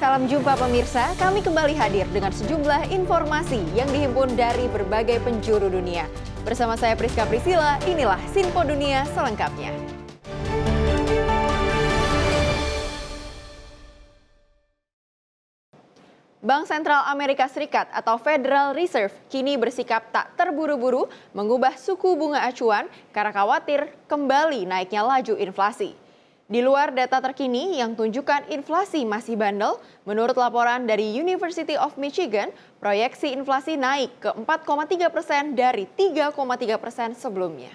Salam jumpa pemirsa, kami kembali hadir dengan sejumlah informasi yang dihimpun dari berbagai penjuru dunia. Bersama saya Priska Priscilla, inilah Sinpo Dunia selengkapnya. Bank Sentral Amerika Serikat atau Federal Reserve kini bersikap tak terburu-buru mengubah suku bunga acuan karena khawatir kembali naiknya laju inflasi. Di luar data terkini yang tunjukkan inflasi masih bandel, menurut laporan dari University of Michigan, proyeksi inflasi naik ke 4,3% dari 3,3% sebelumnya.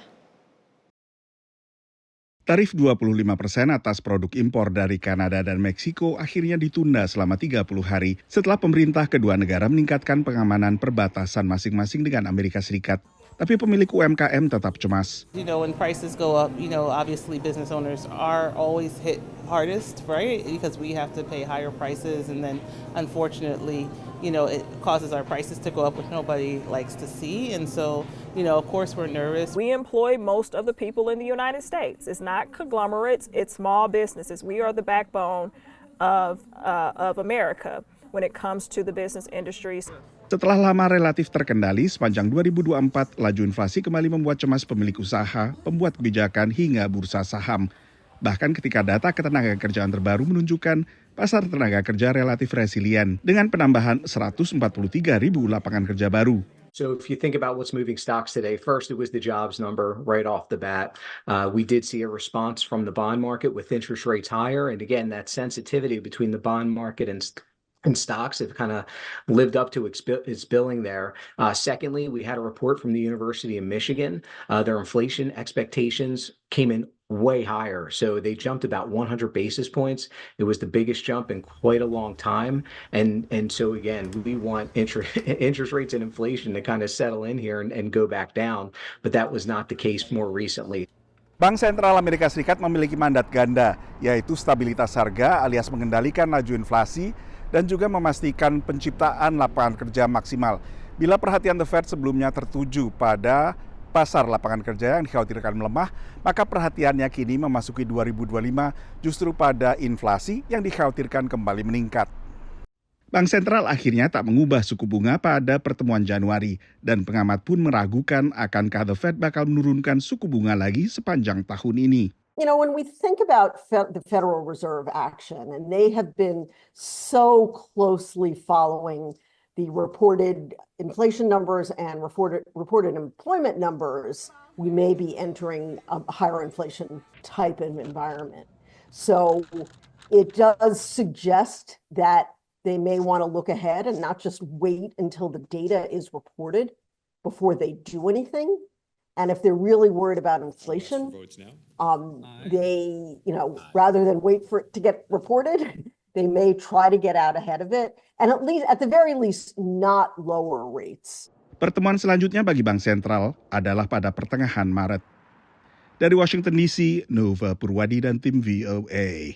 Tarif 25% atas produk impor dari Kanada dan Meksiko akhirnya ditunda selama 30 hari setelah pemerintah kedua negara meningkatkan pengamanan perbatasan masing-masing dengan Amerika Serikat. Tapi pemilik UMKM tetap cemas. When prices go up, obviously business owners are always hit hardest, right? Because we have to pay higher prices, and then unfortunately, it causes our prices to go up, which nobody likes to see. And so, of course, we're nervous. We employ most of the people in the United States. It's not conglomerates, it's small businesses. We are the backbone of America when it comes to the business industries. Setelah lama relatif terkendali, sepanjang 2024, laju inflasi kembali membuat cemas pemilik usaha, pembuat kebijakan, hingga bursa saham. Bahkan ketika data ketenagakerjaan terbaru menunjukkan pasar tenaga kerja relatif resilient dengan penambahan 143.000 lapangan kerja baru. So if you think about what's moving stocks today, first it was the jobs number right off the bat. We did see a response from the bond market with interest rates higher. And again, that sensitivity between the bond market and stocks have kind of lived up to its billing there. Secondly, we had a report from the University of Michigan. Their inflation expectations came in way higher. So they jumped about 100 basis points. It was the biggest jump in quite a long time. And so again, we want interest rates and inflation to kind of settle in here and go back down. But that was not the case more recently. Bank Sentral Amerika Serikat memiliki mandat ganda, yaitu stabilitas harga alias mengendalikan laju inflasi dan juga memastikan penciptaan lapangan kerja maksimal. Bila perhatian The Fed sebelumnya tertuju pada pasar lapangan kerja yang dikhawatirkan melemah, maka perhatiannya kini memasuki 2025 justru pada inflasi yang dikhawatirkan kembali meningkat. Bank Sentral akhirnya tak mengubah suku bunga pada pertemuan Januari, dan pengamat pun meragukan akankah The Fed bakal menurunkan suku bunga lagi sepanjang tahun ini. When we think about the Federal Reserve action, and they have been so closely following the reported inflation numbers and reported employment numbers, we may be entering a higher inflation type of environment. So it does suggest that they may want to look ahead and not just wait until the data is reported before they do anything. And if they're really worried about inflation, they, rather than wait for it to get reported, they may try to get out ahead of it, and at the very least, not lower rates. Pertemuan selanjutnya bagi Bank Sentral adalah pada pertengahan Maret. Dari Washington DC, Nova Purwadi dan tim VOA.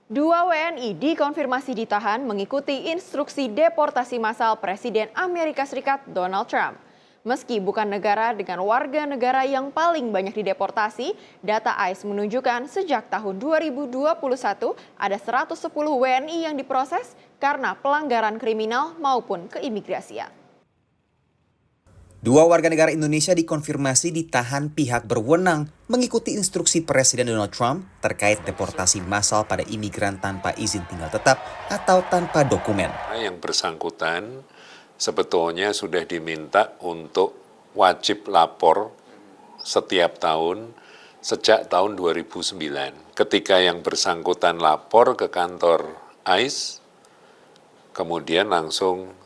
2 WNI dikonfirmasi ditahan mengikuti instruksi deportasi massal Presiden Amerika Serikat Donald Trump. Meski bukan negara dengan warga negara yang paling banyak dideportasi, data ICE menunjukkan sejak tahun 2021 ada 110 WNI yang diproses karena pelanggaran kriminal maupun keimigrasian. 2 warga negara Indonesia dikonfirmasi ditahan pihak berwenang mengikuti instruksi Presiden Donald Trump terkait deportasi massal pada imigran tanpa izin tinggal tetap atau tanpa dokumen. Yang bersangkutan sebetulnya sudah diminta untuk wajib lapor setiap tahun sejak tahun 2009. Ketika yang bersangkutan lapor ke kantor ICE, kemudian langsung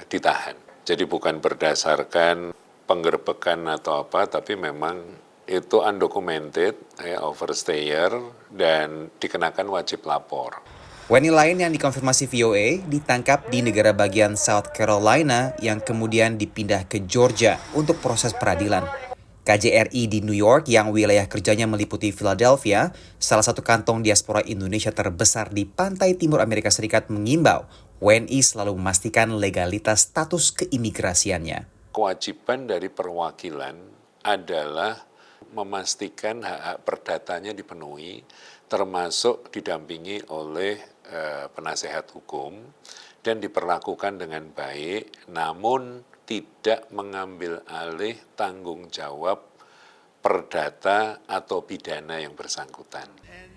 ditahan. Jadi bukan berdasarkan penggerbekan atau apa, tapi memang itu undocumented, overstayer, dan dikenakan wajib lapor. WNI lain yang dikonfirmasi VOA ditangkap di negara bagian South Carolina yang kemudian dipindah ke Georgia untuk proses peradilan. KJRI di New York yang wilayah kerjanya meliputi Philadelphia, salah satu kantong diaspora Indonesia terbesar di pantai timur Amerika Serikat, mengimbau WNI selalu memastikan legalitas status keimigrasiannya. Kewajiban dari perwakilan adalah memastikan hak-hak perdatanya dipenuhi, termasuk didampingi oleh penasehat hukum dan diperlakukan dengan baik, namun tidak mengambil alih tanggung jawab perdata atau pidana yang bersangkutan.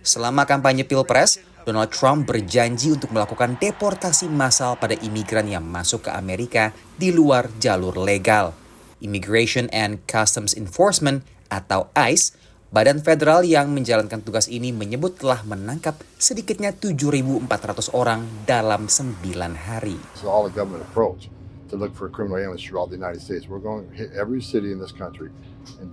Selama kampanye Pilpres, Donald Trump berjanji untuk melakukan deportasi massal pada imigran yang masuk ke Amerika di luar jalur legal. Immigration and Customs Enforcement atau ICE, badan federal yang menjalankan tugas ini menyebut telah menangkap sedikitnya 7.400 orang dalam 9 hari. It's all a government approach to look for criminal aliens throughout the United States. We're going to hit every city in this country and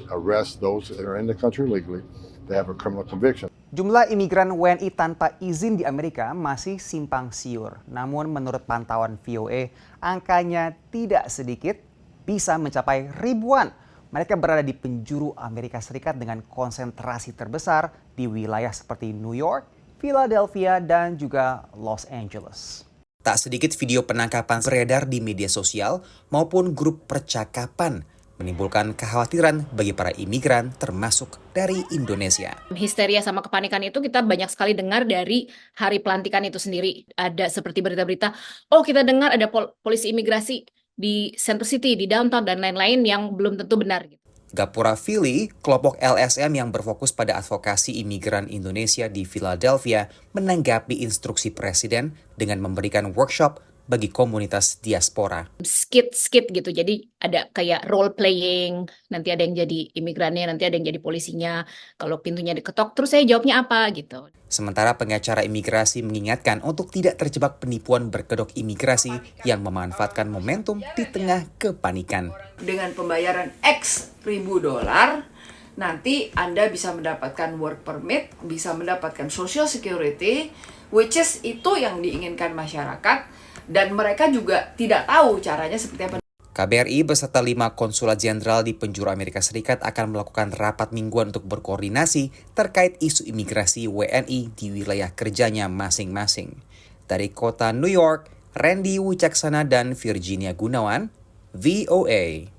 arrest those that are in the country legally that have a criminal conviction. Jumlah imigran WNI tanpa izin di Amerika masih simpang siur. Namun menurut pantauan VOA, angkanya tidak sedikit, bisa mencapai ribuan. Mereka berada di penjuru Amerika Serikat dengan konsentrasi terbesar di wilayah seperti New York, Philadelphia, dan juga Los Angeles. Tak sedikit video penangkapan beredar di media sosial maupun grup percakapan, menimbulkan kekhawatiran bagi para imigran termasuk dari Indonesia. Histeria sama kepanikan itu kita banyak sekali dengar dari hari pelantikan itu sendiri. Ada seperti berita-berita, oh kita dengar ada polisi imigrasi di Center City, di downtown, dan lain-lain yang belum tentu benar. Gapura Philly, kelompok LSM yang berfokus pada advokasi imigran Indonesia di Philadelphia, menanggapi instruksi Presiden dengan memberikan workshop bagi komunitas diaspora. Skit gitu, jadi ada kayak role playing, nanti ada yang jadi imigrannya, nanti ada yang jadi polisinya, kalau pintunya diketok, terus saya jawabnya apa gitu. Sementara pengacara imigrasi mengingatkan untuk tidak terjebak penipuan berkedok imigrasi yang memanfaatkan momentum di tengah kepanikan. Dengan pembayaran X ribu dolar, nanti Anda bisa mendapatkan work permit, bisa mendapatkan social security, which is itu yang diinginkan masyarakat. Dan mereka juga tidak tahu caranya seperti apa. KBRI beserta 5 konsulat jenderal di penjuru Amerika Serikat akan melakukan rapat mingguan untuk berkoordinasi terkait isu imigrasi WNI di wilayah kerjanya masing-masing. Dari kota New York, Randy Wicaksana dan Virginia Gunawan, VOA.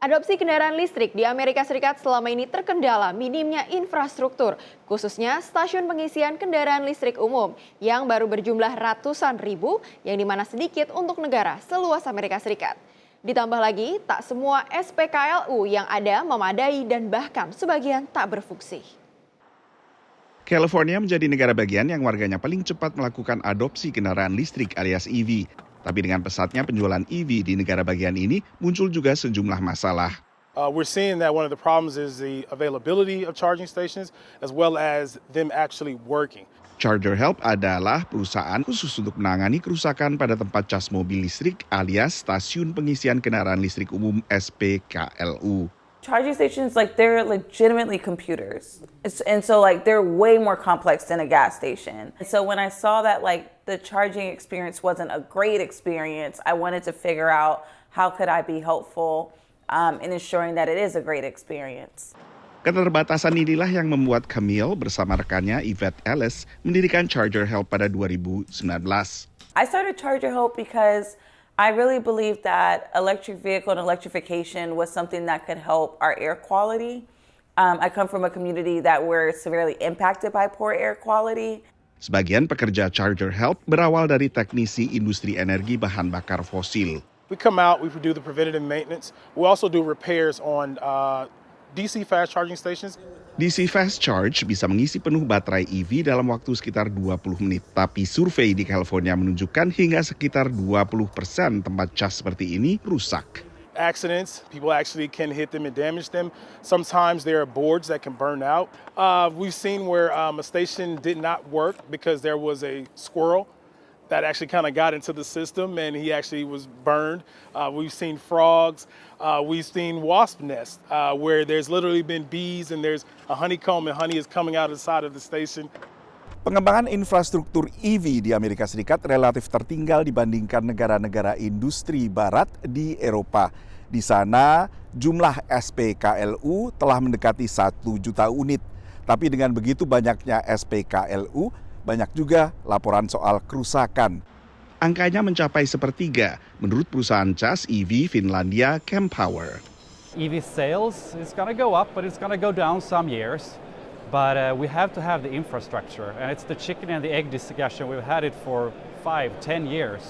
Adopsi kendaraan listrik di Amerika Serikat selama ini terkendala minimnya infrastruktur, khususnya stasiun pengisian kendaraan listrik umum yang baru berjumlah ratusan ribu, yang dimana sedikit untuk negara seluas Amerika Serikat. Ditambah lagi, tak semua SPKLU yang ada memadai dan bahkan sebagian tak berfungsi. California menjadi negara bagian yang warganya paling cepat melakukan adopsi kendaraan listrik alias EV. Tapi dengan pesatnya penjualan EV di negara bagian ini, muncul juga sejumlah masalah. We're seeing that one of the problems is the availability of charging stations as well as them actually working. Charger Help adalah perusahaan khusus untuk menangani kerusakan pada tempat cas mobil listrik alias stasiun pengisian kendaraan listrik umum SPKLU. Charging stations, like, they're legitimately computers. And so, like, they're way more complex than a gas station. And so when I saw that, like, the charging experience wasn't a great experience, I wanted to figure out how could I be helpful in ensuring that it is a great experience. Keterbatasan inilah yang membuat Camille bersama rekannya Yvette Ellis mendirikan Charger Help pada 2019. I started Charger Help because I really believe that electric vehicle and electrification was something that could help our air quality. I come from a community that we're severely impacted by poor air quality. Sebagian pekerja Charger Help berawal dari teknisi industri energi bahan bakar fosil. We come out, we do the preventative maintenance. We also do repairs on DC fast charging stations. DC Fast Charge bisa mengisi penuh baterai EV dalam waktu sekitar 20 menit. Tapi survei di California menunjukkan hingga sekitar 20% tempat cas seperti ini rusak. Accidents, people actually can hit them and damage them. Sometimes there are boards that can burn out. We've seen where a station did not work because there was a squirrel that actually kind of got into the system and he actually was burned. We've seen frogs. We've seen wasp nests where there's literally been bees and there's a honeycomb and honey is coming out of the side of the station. Pengembangan infrastruktur EV di Amerika Serikat relatif tertinggal dibandingkan negara-negara industri barat di Eropa. Di sana jumlah SPKLU telah mendekati 1 juta unit. Tapi dengan begitu banyaknya SPKLU, banyak juga laporan soal kerusakan. Angkanya mencapai 1/3 menurut perusahaan cas EV Finlandia Kempower. EV sales is going to go up, but it's going to go down some years. But we have to have the infrastructure, and it's the chicken and the egg discussion. We've had it for 5-10 years.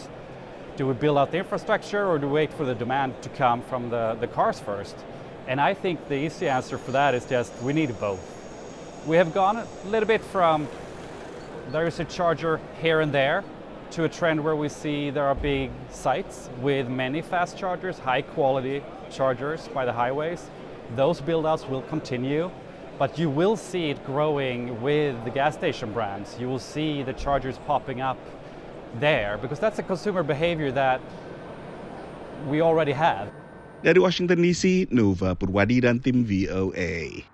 Do we build out the infrastructure, or do we wait for the demand to come from the cars first? And I think the easy answer for that is just we need both. We have gone a little bit from there is a charger here and there to a trend where we see there are big sites with many fast chargers, high quality chargers by the highways. Those build-outs will continue. But you will see it growing with the gas station brands. You will see the chargers popping up there because that's a consumer behavior that we already have. Dari Washington DC, Nova Purwadi dan tim VOA.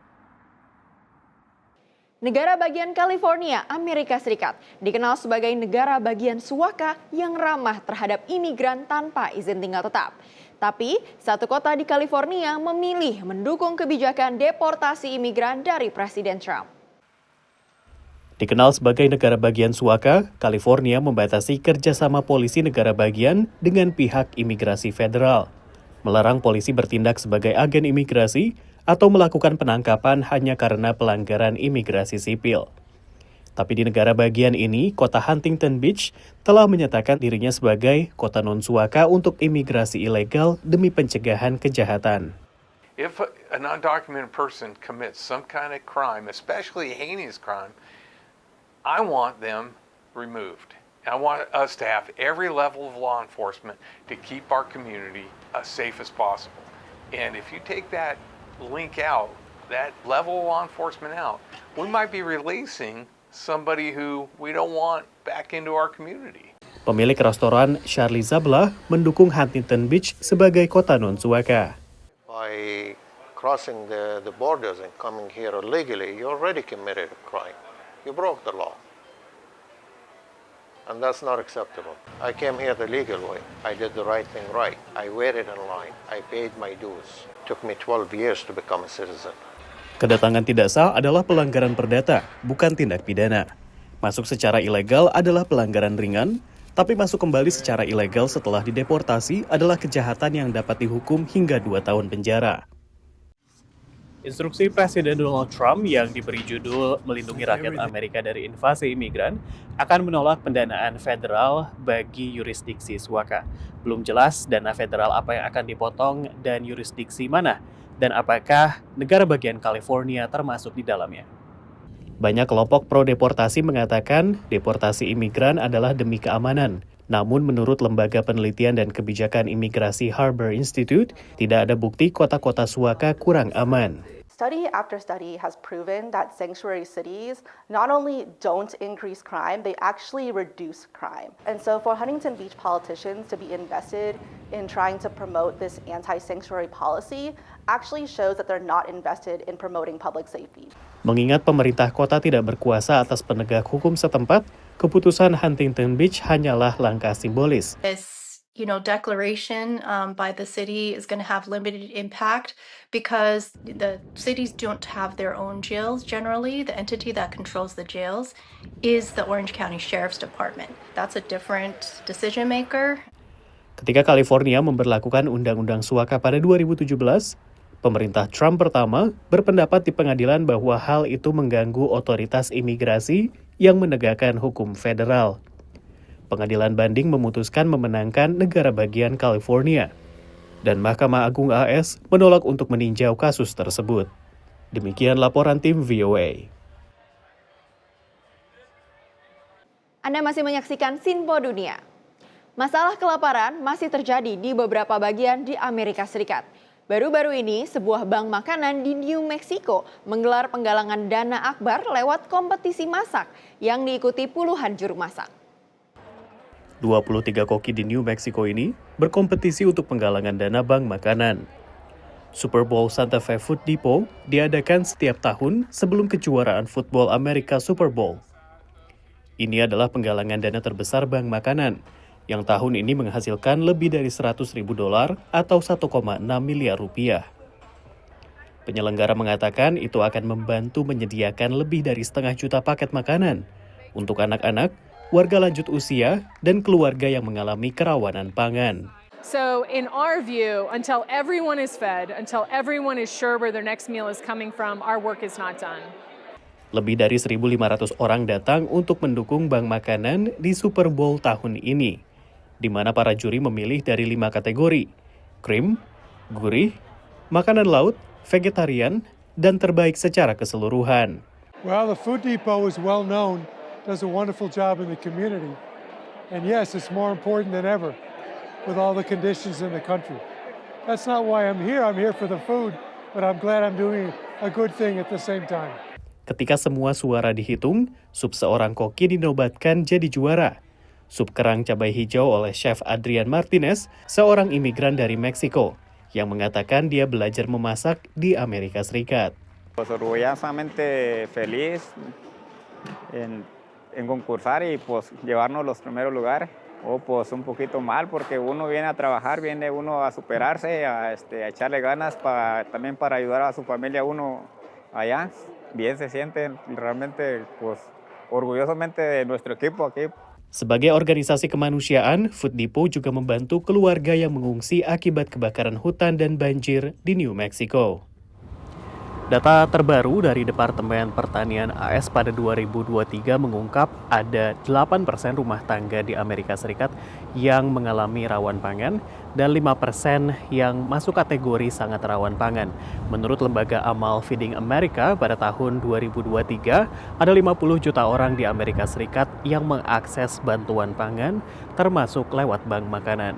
Negara bagian California, Amerika Serikat, dikenal sebagai negara bagian suaka yang ramah terhadap imigran tanpa izin tinggal tetap. Tapi, satu kota di California memilih mendukung kebijakan deportasi imigran dari Presiden Trump. Dikenal sebagai negara bagian suaka, California membatasi kerjasama polisi negara bagian dengan pihak imigrasi federal, melarang polisi bertindak sebagai agen imigrasi atau melakukan penangkapan hanya karena pelanggaran imigrasi sipil. Tapi di negara bagian ini, kota Huntington Beach telah menyatakan dirinya sebagai kota non-suaka untuk imigrasi ilegal demi pencegahan kejahatan. If an undocumented person commits some kind of crime, especially a heinous crime, I want them removed. I want us to have every level of law enforcement to keep our community as safe as possible. And if you take that link out, that level of law enforcement out, we might be releasing somebody who we don't want back into our community. Pemilik restoran Charlie Zabla mendukung Huntington Beach sebagai kota non-suaka. By crossing the borders and coming here illegally, you already committed a crime. You broke the law. And that's not acceptable. I came here the legal way. I did the right thing right. I waited in line. I paid my dues. It took me 12 years to become a citizen. Kedatangan tidak sah adalah pelanggaran perdata, bukan tindak pidana. Masuk secara ilegal adalah pelanggaran ringan, tapi masuk kembali secara ilegal setelah dideportasi adalah kejahatan yang dapat dihukum hingga 2 tahun penjara. Instruksi Presiden Donald Trump yang diberi judul Melindungi Rakyat Amerika dari Invasi Imigran akan menolak pendanaan federal bagi yurisdiksi suaka. Belum jelas dana federal apa yang akan dipotong dan yurisdiksi mana, dan apakah negara bagian California termasuk di dalamnya. Banyak kelompok pro-deportasi mengatakan deportasi imigran adalah demi keamanan. Namun menurut Lembaga Penelitian dan Kebijakan Imigrasi Harbor Institute, tidak ada bukti kota-kota suaka kurang aman. Study after study has proven that sanctuary cities not only don't increase crime, they actually reduce crime. And so for Huntington Beach politicians to be invested in trying to promote this anti-sanctuary policy actually shows that they're not invested in promoting public safety. Mengingat pemerintah kota tidak berkuasa atas penegak hukum setempat, keputusan Huntington Beach hanyalah langkah simbolis. Declaration by the city is going to have limited impact because the cities don't have their own jails generally. The entity that controls the jails is the Orange County Sheriff's Department. That's a different decision maker. Ketika California memberlakukan undang-undang suaka pada 2017, pemerintah Trump pertama berpendapat di pengadilan bahwa hal itu mengganggu otoritas imigrasi yang menegakkan hukum federal. Pengadilan banding memutuskan memenangkan negara bagian California, dan Mahkamah Agung AS menolak untuk meninjau kasus tersebut. Demikian laporan tim VOA. Anda masih menyaksikan Sinpo Dunia. Masalah kelaparan masih terjadi di beberapa bagian di Amerika Serikat. Baru-baru ini, sebuah bank makanan di New Mexico menggelar penggalangan dana akbar lewat kompetisi masak yang diikuti puluhan juru masak. 23 koki di New Mexico ini berkompetisi untuk penggalangan dana bank makanan. Super Bowl Santa Fe Food Depot diadakan setiap tahun sebelum kejuaraan football Amerika Super Bowl. Ini adalah penggalangan dana terbesar bank makanan, yang tahun ini menghasilkan lebih dari $100.000 atau 1,6 miliar rupiah. Penyelenggara mengatakan itu akan membantu menyediakan lebih dari 500 juta paket makanan untuk anak-anak, warga lanjut usia, dan keluarga yang mengalami kerawanan pangan. So in our view, until everyone is fed, until everyone is sure where their next meal is coming from, our work is not done. Lebih dari 1.500 orang datang untuk mendukung bank makanan di Super Bowl tahun ini, di mana para juri memilih dari 5 kategori: krim, gurih, makanan laut, vegetarian, dan terbaik secara keseluruhan. Well, the Food Depot is well known, does a wonderful job in the community. And yes, it's more important than ever with all the conditions in the country. That's not why I'm here for the food, but I'm glad I'm doing a good thing at the same time. Ketika semua suara dihitung, sup seorang koki dinobatkan jadi juara. Sup kerang cabai hijau oleh Chef Adrian Martinez, seorang imigran dari Meksiko, yang mengatakan dia belajar memasak di Amerika Serikat. Orgullosamente feliz en concursar y pues llevarnos los primeros lugares. Pues un poquito mal porque uno viene a trabajar, viene uno a superarse, a echarle ganas también para ayudar a su familia uno allá. Bien se siente realmente pues orgullosamente de nuestro equipo aquí. Sebagai organisasi kemanusiaan, Food Depot juga membantu keluarga yang mengungsi akibat kebakaran hutan dan banjir di New Mexico. Data terbaru dari Departemen Pertanian AS pada 2023 mengungkap ada 8% rumah tangga di Amerika Serikat yang mengalami rawan pangan dan 5% yang masuk kategori sangat rawan pangan. Menurut lembaga amal Feeding America, pada tahun 2023 ada 50 juta orang di Amerika Serikat yang mengakses bantuan pangan termasuk lewat bank makanan.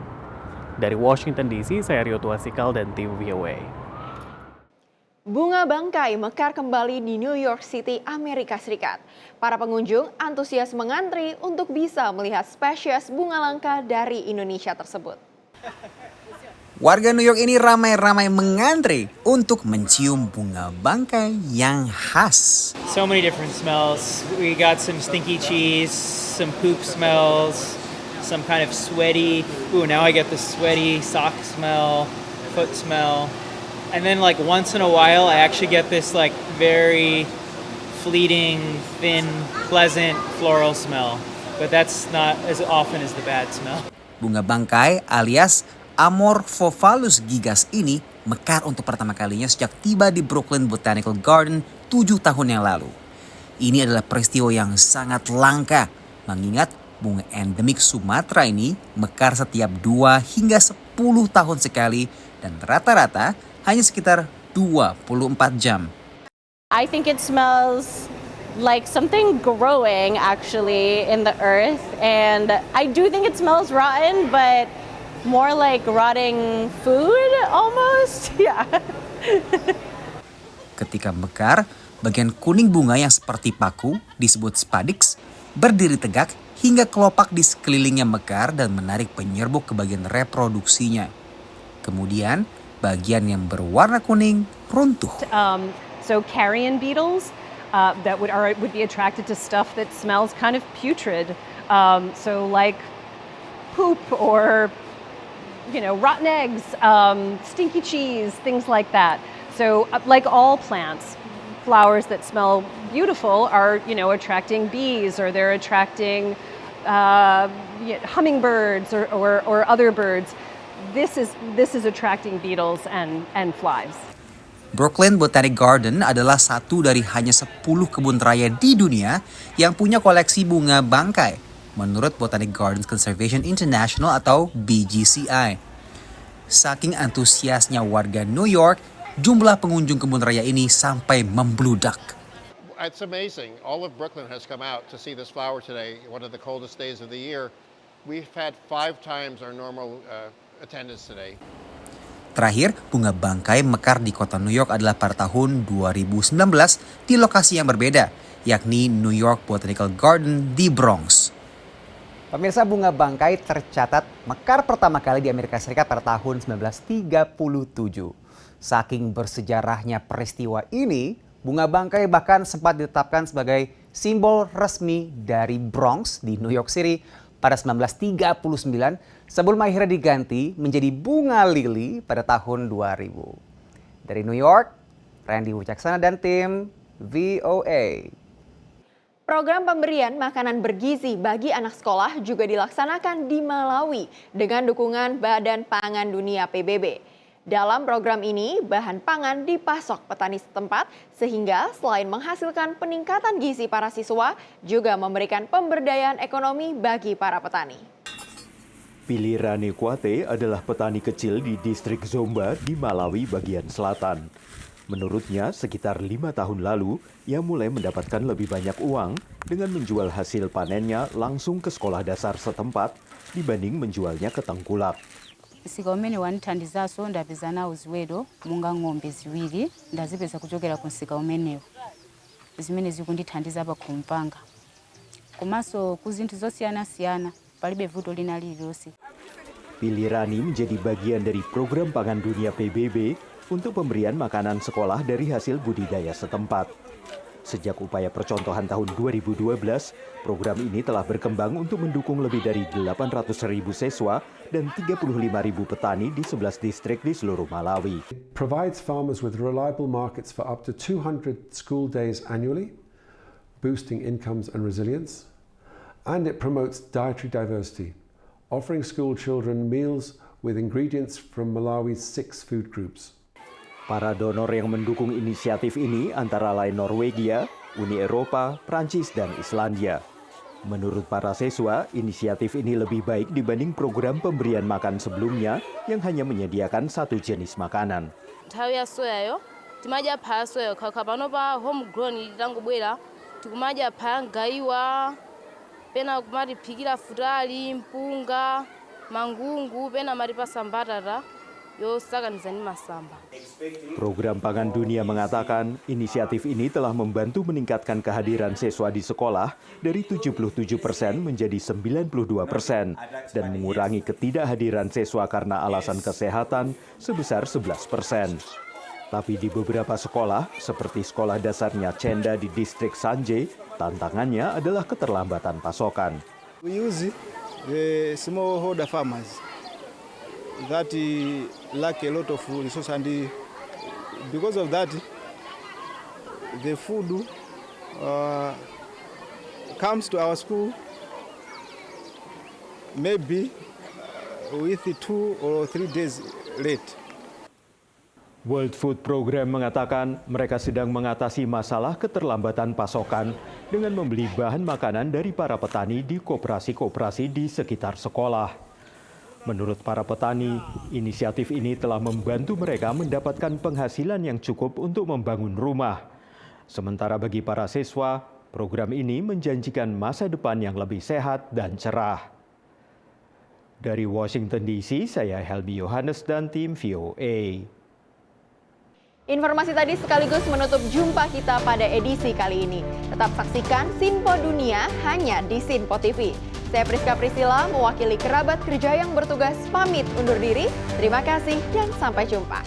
Dari Washington DC, saya Rio Tuasikal dan tim VOA. Bunga bangkai mekar kembali di New York City, Amerika Serikat. Para pengunjung antusias mengantri untuk bisa melihat spesies bunga langka dari Indonesia tersebut. Warga New York ini ramai-ramai mengantri untuk mencium bunga bangkai yang khas. So many different smells. We got some stinky cheese, some poop smells, some kind of sweaty. Ooh, now I get the sweaty sock smell, foot smell. And then like once in a while, I actually get this like very fleeting, thin, pleasant floral smell. But that's not as often as the bad smell. Bunga bangkai alias Amorphophallus gigas ini mekar untuk pertama kalinya sejak tiba di Brooklyn Botanical Garden 7 tahun yang lalu. Ini adalah peristiwa yang sangat langka, mengingat bunga endemik Sumatera ini mekar setiap 2 hingga 10 tahun sekali dan rata-rata hanya sekitar 24 jam. I think it smells like something growing actually in the earth, and I do think it smells rotten, but more like rotting food almost. Yeah. Ketika mekar, bagian kuning bunga yang seperti paku disebut spadix berdiri tegak hingga kelopak di sekelilingnya mekar dan menarik penyerbuk ke bagian reproduksinya. Kemudian bagian yang berwarna kuning runtuh. So carrion beetles that would be attracted to stuff that smells kind of putrid. So like poop or rotten eggs, stinky cheese, things like that. So like all plants, flowers that smell beautiful are attracting bees, or they're attracting hummingbirds or other birds. This is attracting beetles and flies. Brooklyn Botanic Garden adalah satu dari hanya 10 kebun raya di dunia yang punya koleksi bunga bangkai, menurut Botanic Gardens Conservation International atau BGCI. Saking antusiasnya warga New York, jumlah pengunjung kebun raya ini sampai membludak. It's amazing. All of Brooklyn has come out to see this flower today, one of the coldest days of the year. We've had 5 times our normal attendance today. Terakhir, bunga bangkai mekar di kota New York adalah pada tahun 2019 di lokasi yang berbeda, yakni New York Botanical Garden di Bronx. Pemirsa, bunga bangkai tercatat mekar pertama kali di Amerika Serikat pada tahun 1937. Saking bersejarahnya peristiwa ini, bunga bangkai bahkan sempat ditetapkan sebagai simbol resmi dari Bronx di New York City pada 1939 sebelum akhirnya diganti menjadi bunga lili pada tahun 2000. Dari New York, Randy Wucaksana dan tim VOA. Program pemberian makanan bergizi bagi anak sekolah juga dilaksanakan di Malawi dengan dukungan Badan Pangan Dunia PBB. Dalam program ini, bahan pangan dipasok petani setempat sehingga selain menghasilkan peningkatan gizi para siswa, juga memberikan pemberdayaan ekonomi bagi para petani. Billy Rane Kuate adalah petani kecil di distrik Zomba di Malawi bagian selatan. Menurutnya, sekitar 5 tahun lalu, ia mulai mendapatkan lebih banyak uang dengan menjual hasil panennya langsung ke sekolah dasar setempat dibanding menjualnya ke tengkulak. Sika umene wanithandizaso ndapeza nawo ziweto monga ng'ombe ziwiri ndazipeza kuchokera ku msika umenewo zimene zikundithandiza pa khomo panga komanso ku zinthu zosiyana-siyana palibe vuto lina lililonse. Billy Rani menjadi bagian dari program pangan dunia PBB untuk pemberian makanan sekolah dari hasil budidaya setempat. Sejak upaya percontohan tahun 2012, program ini telah berkembang untuk mendukung lebih dari 800.000 siswa dan 35.000 petani di 11 distrik di seluruh Malawi. It provides farmers with reliable markets for up to 200 school days annually, boosting incomes and resilience, and it promotes dietary diversity, offering school children meals with ingredients from Malawi's 6 food groups. Para donor yang mendukung inisiatif ini antara lain Norwegia, Uni Eropa, Prancis, dan Islandia. Menurut para siswa, inisiatif ini lebih baik dibanding program pemberian makan sebelumnya yang hanya menyediakan satu jenis makanan. Nthawi ya soyayo timadya phaya soya khakha pano pa homegrown litangobwera tikumadya phaya ngaiwa pena kumatiphikira futali mpunga mangungu pena matipasa mbatata yosakaniza ndi masamba. Program Pangan Dunia mengatakan inisiatif ini telah membantu meningkatkan kehadiran siswa di sekolah dari 77% menjadi 92% dan mengurangi ketidakhadiran siswa karena alasan kesehatan sebesar 11%. Tapi di beberapa sekolah, seperti sekolah dasarnya Cenda di distrik Sanje, tantangannya adalah keterlambatan pasokan. We use the smallholder farmers that lack a lot of resources, and because of that the food comes to our school maybe with 2 or 3 days late. World Food Program mengatakan mereka sedang mengatasi masalah keterlambatan pasokan dengan membeli bahan makanan dari para petani di koperasi-koperasi di sekitar sekolah. Menurut para petani, inisiatif ini telah membantu mereka mendapatkan penghasilan yang cukup untuk membangun rumah. Sementara bagi para siswa, program ini menjanjikan masa depan yang lebih sehat dan cerah. Dari Washington DC, saya Helmi Yohanes dan tim VOA. Informasi tadi sekaligus menutup jumpa kita pada edisi kali ini. Tetap saksikan Sinpo Dunia hanya di Sinpo TV. Saya Priska Priscilla, mewakili kerabat kerja yang bertugas pamit undur diri. Terima kasih dan sampai jumpa.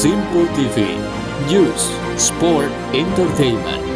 Sinpo TV, News, Sport, Entertainment.